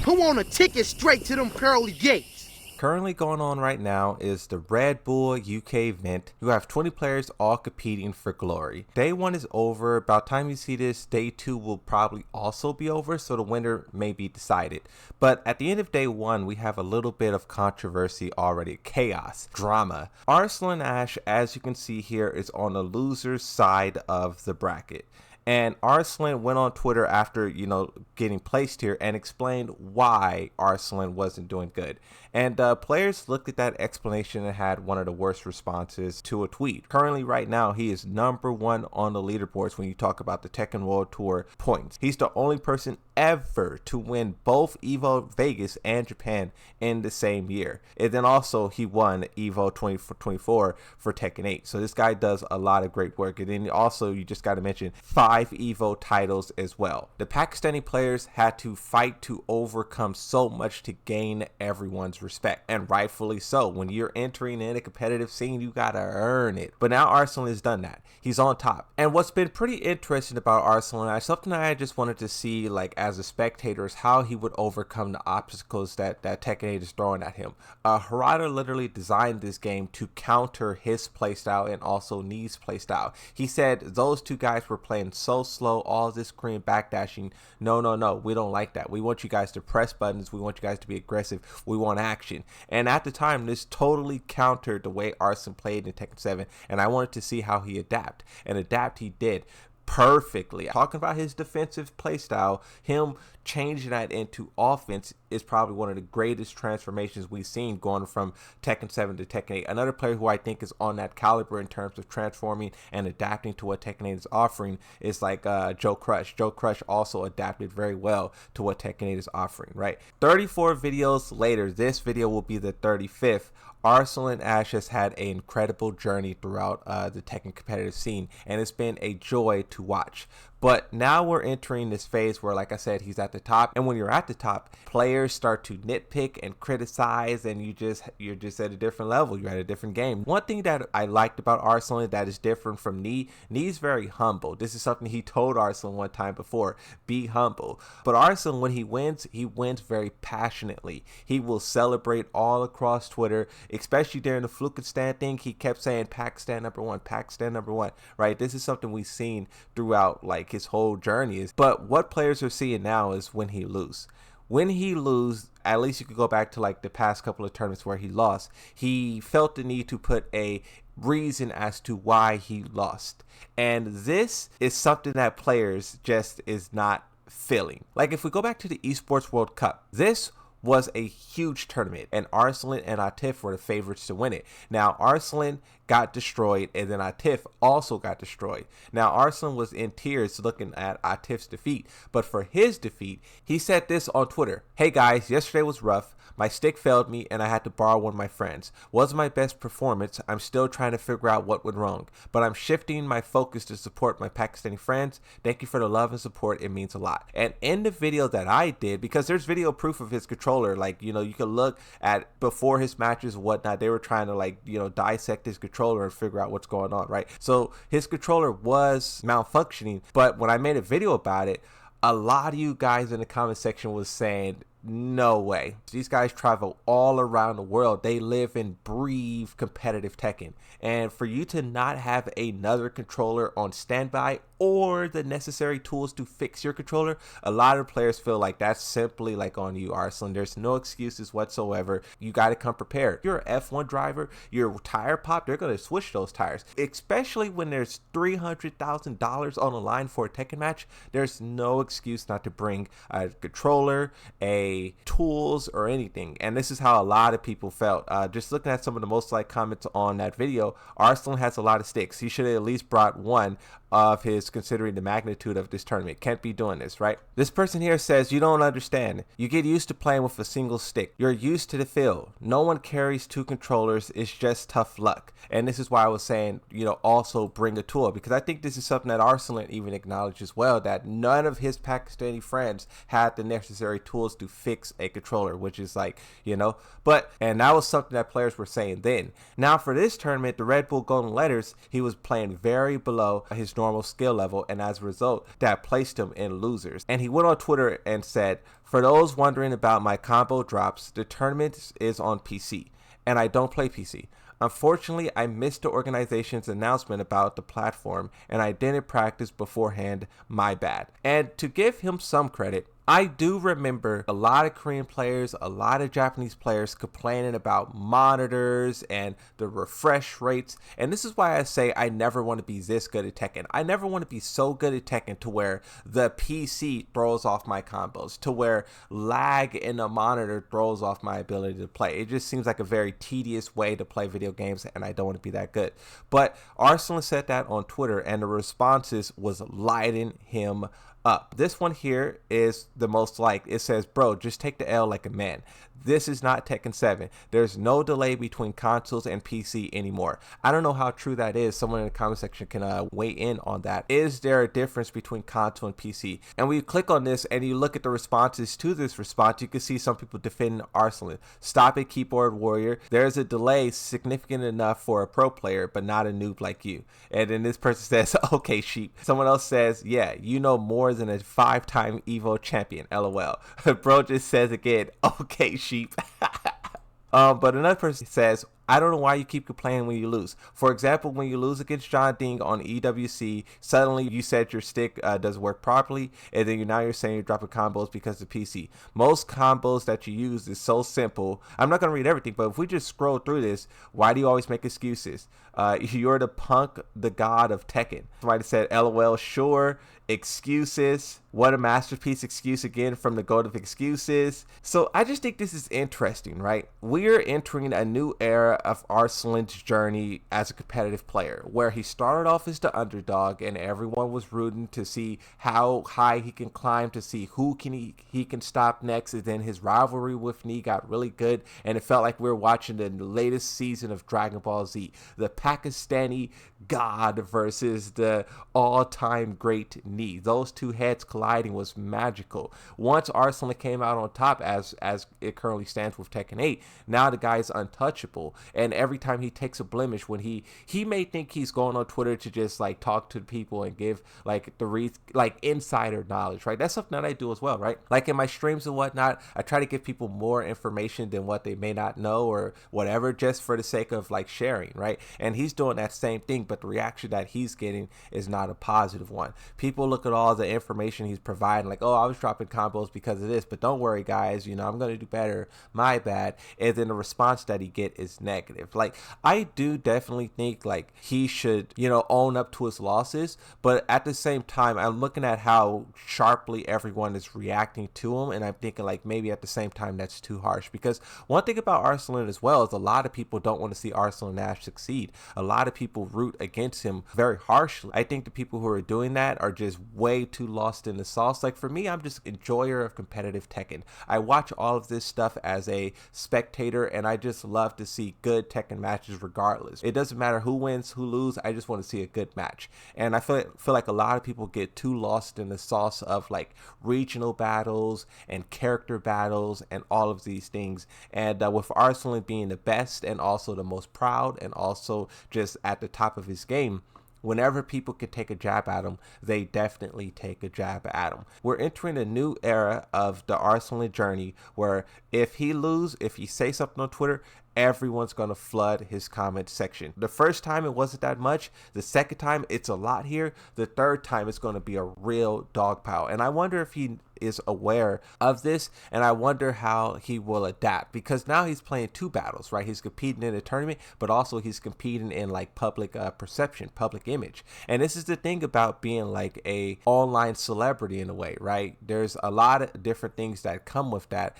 Who want a ticket straight to them pearly gates? Currently going on right now is the Red Bull UK event. You have 20 players all competing for glory. Day 1 is over. About time you see this, day 2 will probably also be over, so the winner may be decided. But at the end of day 1, we have a little bit of controversy already. Chaos, drama. Arslan Ash, as you can see here, is on the loser's side of the bracket. And Arslan went on Twitter after, getting placed here and explained why Arslan wasn't doing good. And players looked at that explanation and had one of the worst responses to a tweet. Currently, right now, he is #1 on the leaderboards when you talk about the Tekken World Tour points. He's the only person ever to win both EVO Vegas and Japan in the same year. And then also he won EVO 2024 for Tekken 8. So this guy does a lot of great work. And then also you just got to mention 5 EVO titles as well. The Pakistani players had to fight to overcome so much to gain everyone's respect, and rightfully so. When you're entering in a competitive scene, you gotta earn it. But now Arslan has done that. He's on top. And what's been pretty interesting about Arslan, something I just wanted to see, like as a spectator, is how he would overcome the obstacles that Tekken 8 is throwing at him. Harada literally designed this game to counter his playstyle and also Knee's playstyle. He said those two guys were playing so slow, all this Korean backdashing. No, we don't like that. We want you guys to press buttons. We want you guys to be aggressive. We want action. And at the time, this totally countered the way Arslan played in Tekken 7, and I wanted to see how he adapt. And adapt he did perfectly. Talking about his defensive playstyle, him changing that into offense is probably one of the greatest transformations we've seen, going from Tekken 7 to Tekken 8. Another player who I think is on that caliber in terms of transforming and adapting to what Tekken 8 is offering is like Joe Crush. Joe Crush also adapted very well to what Tekken 8 is offering, right? 34 videos later, this video will be the 35th. Arslan Ash has had an incredible journey throughout the Tekken competitive scene, and it's been a joy to watch. But now we're entering this phase where, like I said, he's at the top. And when you're at the top, players start to nitpick and criticize, and you're just at a different level. You're at a different game. One thing that I liked about Arslan that is different from Knee, Knee's very humble. This is something he told Arslan one time before: be humble. But Arslan, when he wins very passionately. He will celebrate all across Twitter, especially during the Flukistan thing. He kept saying Pakistan #1, Pakistan #1, right? This is something we've seen throughout like his whole journey. But what players are seeing now is when he lose. When he lose, at least you could go back to like the past couple of tournaments where he lost. He felt the need to put a reason as to why he lost. And this is something that players just is not feeling. Like if we go back to the Esports World Cup, this was a huge tournament, and Arslan and Atif were the favorites to win it. Now Arslan got destroyed, and then Atif also got destroyed. Now Arslan was in tears looking at Atif's defeat, but for his defeat, he said this on Twitter: "Hey guys, yesterday was rough. My stick failed me and I had to borrow one of my friends. Wasn't my best performance. I'm still trying to figure out what went wrong, but I'm shifting my focus to support my Pakistani friends. Thank you for the love and support. It means a lot." And in the video that I did, because there's video proof of his controller, like, you can look at before his matches and whatnot, they were trying to like, dissect his controller and figure out what's going on, right? So his controller was malfunctioning, but when I made a video about it, a lot of you guys in the comment section was saying, no way. These guys travel all around the world. They live and breathe competitive Tekken. And for you to not have another controller on standby or the necessary tools to fix your controller, a lot of players feel like that's simply like on you, Arslan. There's no excuses whatsoever. You got to come prepared. If you're an F1 driver, your tire pop, they're going to switch those tires. Especially when there's $300,000 on the line for a Tekken match, there's no excuse not to bring a controller, tools, or anything. And this is how a lot of people felt. Just looking at some of the most liked comments on that video, Arslan has a lot of sticks. He should have at least brought one of his, considering the magnitude of this tournament. Can't be doing this, right? This person here says, "You don't understand. You get used to playing with a single stick. You're used to the feel. No one carries 2 controllers. It's just tough luck." And this is why I was saying, also bring a tool, because I think this is something that Arslan even acknowledged as well, that none of his Pakistani friends had the necessary tools to fix a controller, which is like, and that was something that players were saying then. Now for this tournament, the Red Bull Golden Letters, he was playing very below his his normal skill level, and as a result, that placed him in losers. And he went on Twitter and said, "For those wondering about my combo drops, the tournament is on PC, and I don't play PC. Unfortunately, I missed the organization's announcement about the platform, and I didn't practice beforehand. My bad." And to give him some credit, I do remember a lot of Korean players, a lot of Japanese players complaining about monitors and the refresh rates. And this is why I say I never want to be this good at Tekken. I never want to be so good at Tekken to where the PC throws off my combos, to where lag in the monitor throws off my ability to play. It just seems like a very tedious way to play video games, and I don't want to be that good. But Arslan said that on Twitter, and the responses was lighting him up. This one here is the most like, it says, "Bro, just take the L like a man. This is not Tekken 7. There's no delay between consoles and PC anymore." I don't know how true that is. Someone in the comment section can weigh in on that. Is there a difference between console and PC? And when you click on this and you look at the responses to this response, you can see some people defending Arslan. "Stop it, keyboard warrior. There's a delay significant enough for a pro player, but not a noob like you." And then this person says, "Okay, sheep." Someone else says, "Yeah, you know more than a 5-time Evo champion, LOL." Bro just says again, "Okay, sheep." But another person says, "I don't know why you keep complaining when you lose. For example, when you lose against John Ding on EWC, suddenly you said your stick doesn't work properly, and then now you're saying you're dropping combos because of PC. Most combos that you use is so simple." I'm not going to read everything, but if we just scroll through this, why do you always make excuses? You're the punk, the god of Tekken. Somebody said, "LOL, sure. Excuses. What a masterpiece excuse again from the goat of excuses." So I just think this is interesting, right? We're entering a new era of Arslan's journey as a competitive player, where he started off as the underdog and everyone was rooting to see how high he can climb, to see who he can stop next. And then his rivalry with Nee got really good, and it felt like we were watching the latest season of Dragon Ball Z, the Pakistani god versus the all-time great Nee. Those two heads colliding was magical. Once Arslan came out on top, as it currently stands with Tekken 8, now the guy's untouchable. And every time he takes a blemish, when he may think he's going on Twitter to just like talk to people and give like insider knowledge, right? That's something that I do as well, right? Like in my streams and whatnot, I try to give people more information than what they may not know or whatever, just for the sake of like sharing, right? And he's doing that same thing, but the reaction that he's getting is not a positive one. People look at all the information he's providing like, "Oh, I was dropping combos because of this, but don't worry guys, I'm going to do better, my bad." And then the response that he get is negative. Like, I do definitely think like he should, own up to his losses, but at the same time, I'm looking at how sharply everyone is reacting to him, and I'm thinking like maybe at the same time that's too harsh. Because one thing about Arslan as well is a lot of people don't want to see Arslan Ash succeed. A lot of people root against him very harshly. I think the people who are doing that are just way too lost in the sauce. Like for me, I'm just an enjoyer of competitive Tekken. I watch all of this stuff as a spectator, and I just love to see good Tekken matches regardless. It doesn't matter who wins, who loses. I just want to see a good match. And I feel like a lot of people get too lost in the sauce of like regional battles and character battles and all of these things. And with Arslan being the best and also the most proud and also just at the top of his game, whenever people can take a jab at him, they definitely take a jab at him. We're entering a new era of the Arslan journey where if he say something on Twitter, everyone's going to flood his comment section. The first time it wasn't that much. The second time it's a lot here. The third time it's going to be a real dog pile. And I wonder if he is aware of this, and I wonder how he will adapt, because now he's playing two battles, right? He's competing in a tournament, but also he's competing in like public perception, public image. And this is the thing about being like a online celebrity in a way, right? There's a lot of different things that come with that.